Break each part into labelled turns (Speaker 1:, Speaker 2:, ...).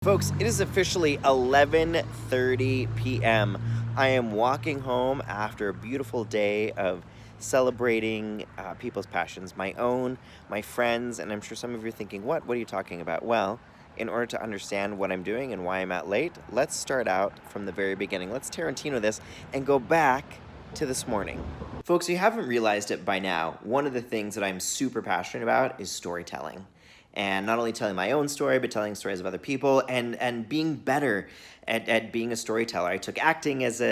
Speaker 1: Folks, it is officially 11:30 p.m. I am walking home after a beautiful day of celebrating people's passions, my own, my friends, and I'm sure some of you are thinking, what are you talking about? Well, in order to understand what I'm doing and why I'm at late, let's start out from the very beginning. Let's Tarantino this and go back to this morning. Folks, if you haven't realized it by now, one of the things that I'm super passionate about is storytelling. And not only telling my own story, but telling stories of other people and being better at being a storyteller. I took acting as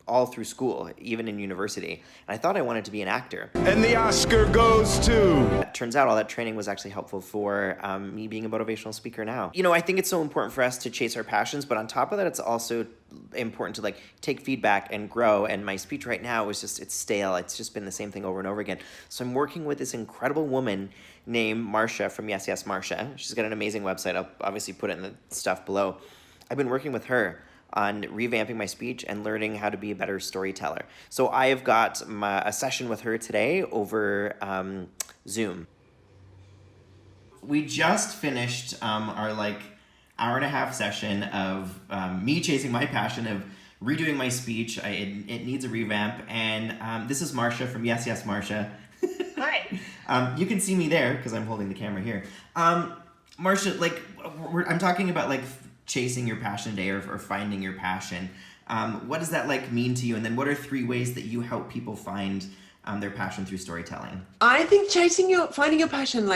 Speaker 1: all through school, even in university. And I thought I wanted to be an actor.
Speaker 2: And the Oscar goes to...
Speaker 1: It turns out all that training was actually helpful for me being a motivational speaker now. You know, I think it's so important for us to chase our passions, but on top of that, it's also important to take feedback and grow. And my speech right now is it's stale. It's just been the same thing over and over again. So I'm working with this incredible woman named Marsha from Yes Yes Marsha. She's got an amazing website. I'll obviously put it in the stuff below. I've been working with her on revamping my speech and learning how to be a better storyteller. So I have got a session with her today over Zoom. We just finished our hour and a half session of me chasing my passion of redoing my speech. It needs a revamp, and this is Marsha from Yes Yes Marsha.
Speaker 3: Hi.
Speaker 1: You can see me there because I'm holding the camera here. Marsha, I'm talking about chasing your passion today or finding your passion. What does that mean to you? And then what are 3 ways that you help people find their passion through storytelling?
Speaker 3: I think finding your passion,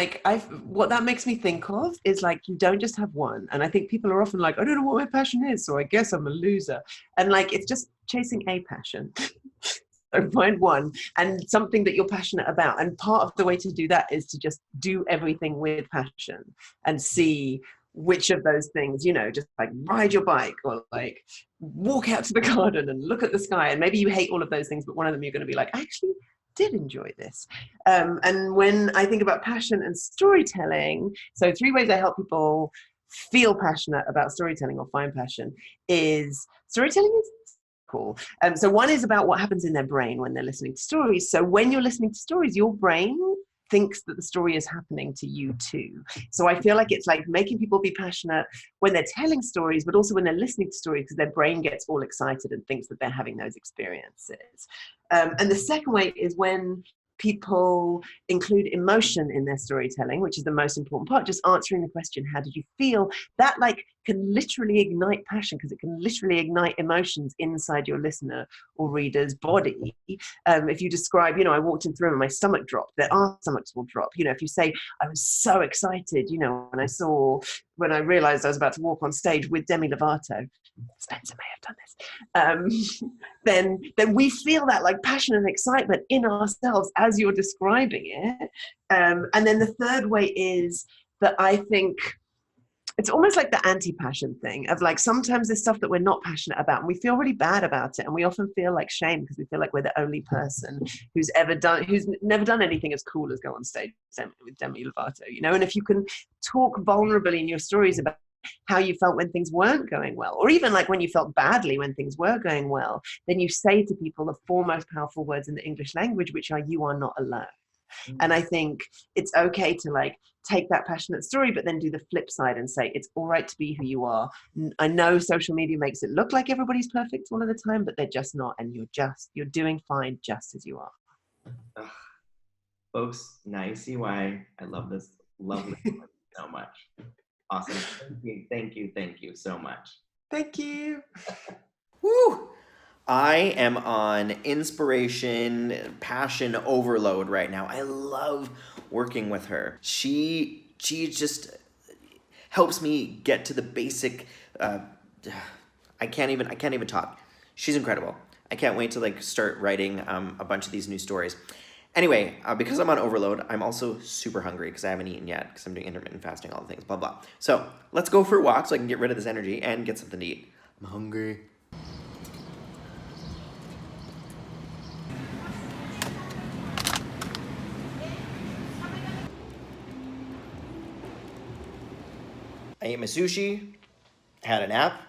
Speaker 3: what that makes me think of is you don't just have one. And I think people are often like, I don't know what my passion is, so I guess I'm a loser. And it's just chasing a passion. So find one and something that you're passionate about. And part of the way to do that is to just do everything with passion and see which of those things, just ride your bike or walk out to the garden and look at the sky. And maybe you hate all of those things, but one of them you're going to be like, I actually did enjoy this. And when I think about passion and storytelling, so 3 ways I help people feel passionate about storytelling or find passion is storytelling is cool. So one is about what happens in their brain when they're listening to stories. So when you're listening to stories, your brain thinks that the story is happening to you too. So I feel like it's making people be passionate when they're telling stories, but also when they're listening to stories, because their brain gets all excited and thinks that they're having those experiences. And the second way is when people include emotion in their storytelling, which is the most important part, just answering the question, how did you feel? That can literally ignite passion, because it can literally ignite emotions inside your listener or reader's body. If you describe, I walked into the room and my stomach dropped, our stomachs will drop. If you say, I was so excited, when I realized I was about to walk on stage with Demi Lovato, Spencer may have done this, then we feel that passion and excitement in ourselves as you're describing it. And then the third way is that I think it's almost like the anti-passion thing of sometimes there's stuff that we're not passionate about and we feel really bad about it, and we often feel shame because we feel like we're the only person who's never done anything as cool as go on stage with Demi Lovato, and if you can talk vulnerably in your stories about how you felt when things weren't going well, or even when you felt badly when things were going well, then you say to people the 4 most powerful words in the English language, which are, you are not alone. And I think it's okay to take that passionate story, but then do the flip side and say, it's all right to be who you are. I know social media makes it look like everybody's perfect all of the time, but they're just not. And you're doing fine just as you are.
Speaker 1: Ugh. Folks, now you see why I love this lovely so much. Awesome. Thank you so much.
Speaker 3: Thank you.
Speaker 1: Woo! I am on inspiration, passion overload right now. I love working with her. She just helps me get to the basic. I can't even talk. She's incredible. I can't wait to start writing a bunch of these new stories. Anyway, because I'm on overload, I'm also super hungry because I haven't eaten yet because I'm doing intermittent fasting, all the things, blah, blah. So let's go for a walk so I can get rid of this energy and get something to eat. I'm hungry. I ate my sushi, had a nap.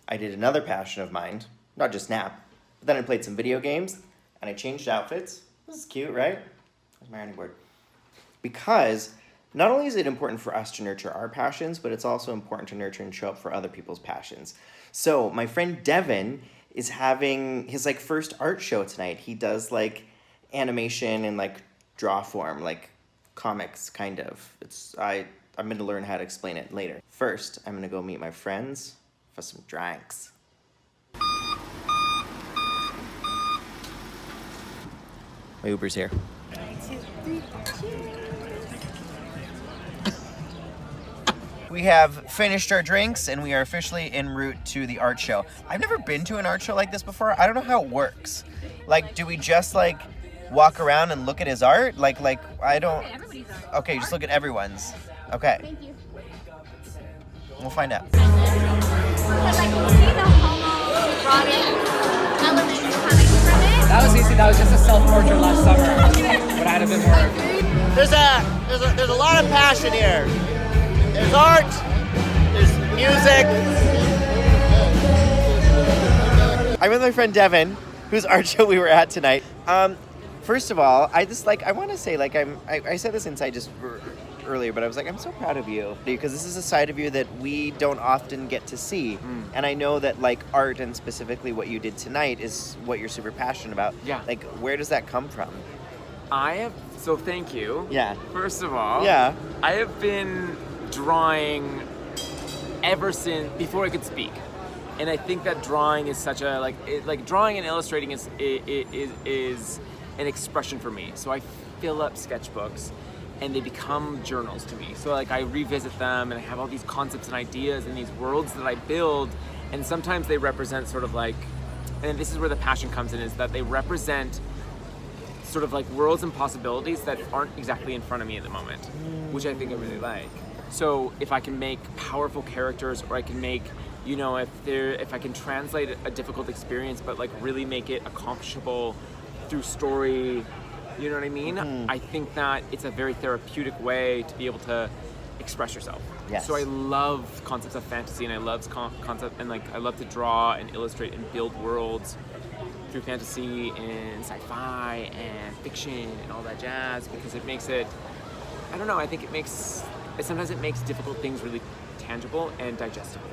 Speaker 1: I did another passion of mine, not just nap, but then I played some video games and I changed outfits. This is cute, right? Where's my ironing board? Because Not only is it important for us to nurture our passions, but it's also important to nurture and show up for other people's passions. So my friend Devin is having his like first art show tonight. He does like animation and like draw form, like comics kind of. I'm gonna learn how to explain it later. First, I'm gonna go meet my friends for some drinks. My Uber's here.
Speaker 4: 1, 2, 3, cheers.
Speaker 1: We have finished our drinks and we are officially en route to the art show. I've never been to an art show like this before. I don't know how it works. Like, do we just like walk around and look at his art? Like I don't. Okay, just look at everyone's. Okay.
Speaker 4: Thank you.
Speaker 1: We'll find out.
Speaker 4: But like, you see the homoerotic elements coming from it.
Speaker 5: That was easy. That was just a self-portrait last summer. But I had a bit more.
Speaker 1: There's a lot of passion here. There's art, there's music. I'm with my friend Devin, whose art show we were at tonight. First of all, I want to say, like, I said this inside just earlier, but I was like, I'm so proud of you, because this is a side of you that we don't often get to see. And I know that, like, art and specifically what you did tonight is what you're super passionate about.
Speaker 5: Yeah.
Speaker 1: Like, where does that come from?
Speaker 5: So thank you.
Speaker 1: Yeah.
Speaker 5: First of all.
Speaker 1: Yeah.
Speaker 5: I have been drawing ever since before I could speak, and I think that drawing is such a drawing and illustrating is an expression for me. So I fill up sketchbooks and they become journals to me. So like I revisit them and I have all these concepts and ideas and these worlds that I build, and sometimes they represent sort of like, and this is where the passion comes in, is that they represent sort of like worlds and possibilities that aren't exactly in front of me at the moment, which I think I really like. So if I can make powerful characters, or I can make, if I can translate a difficult experience, but like really make it accomplishable through story, you know what I mean? I think that it's a very therapeutic way to be able to express yourself.
Speaker 1: Yes.
Speaker 5: So I love concepts of fantasy, and I love concept, and like I love to draw and illustrate and build worlds through fantasy and sci-fi and fiction and all that jazz, because it makes it, I don't know, I think sometimes it makes difficult things really tangible and digestible.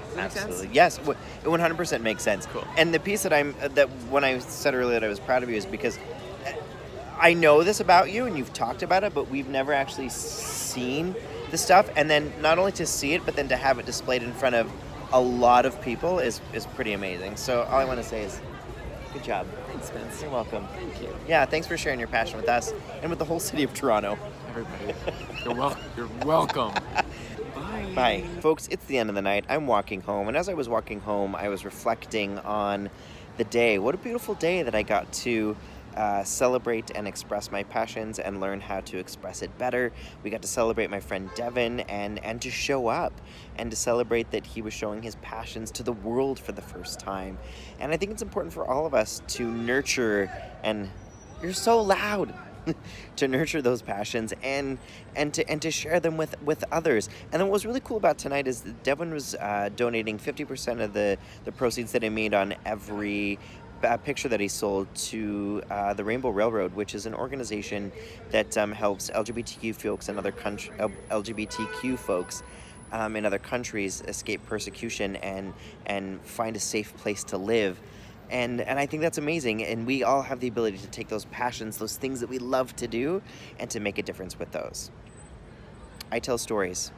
Speaker 5: Does that make sense?
Speaker 1: Yes, it 100% makes sense.
Speaker 5: Cool.
Speaker 1: And the piece that when I said earlier that I was proud of you is because I know this about you and you've talked about it, but we've never actually seen the stuff. And then not only to see it, but then to have it displayed in front of a lot of people is pretty amazing. So all I want to say is, good job.
Speaker 5: Thanks, Vince.
Speaker 1: You're welcome.
Speaker 5: Thank you.
Speaker 1: Yeah, thanks for sharing your passion with us and with the whole city of Toronto.
Speaker 5: Everybody, you're welcome. Bye.
Speaker 1: Bye. Folks, it's the end of the night. I'm walking home, and as I was walking home, I was reflecting on the day. What a beautiful day that I got to celebrate and express my passions and learn how to express it better. We got to celebrate my friend Devin and to show up and to celebrate that he was showing his passions to the world for the first time. And I think it's important for all of us to nurture, and you're so loud, to nurture those passions and to share them with others. And then what was really cool about tonight is that Devin was donating 50% of the proceeds that he made on every picture that he sold to the Rainbow Railroad, which is an organization that helps LGBTQ folks and LGBTQ folks in other countries escape persecution and find a safe place to live. And I think that's amazing, and we all have the ability to take those passions, those things that we love to do, and to make a difference with those. I tell stories,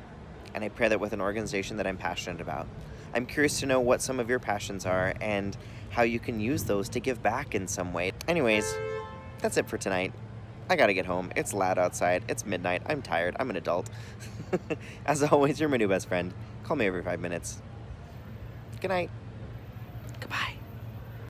Speaker 1: and I pair that with an organization that I'm passionate about. I'm curious to know what some of your passions are and how you can use those to give back in some way. Anyways, that's it for tonight. I gotta get home. It's loud outside. It's midnight. I'm tired. I'm an adult. As always, you're my new best friend. Call me every 5 minutes. Good night. Goodbye.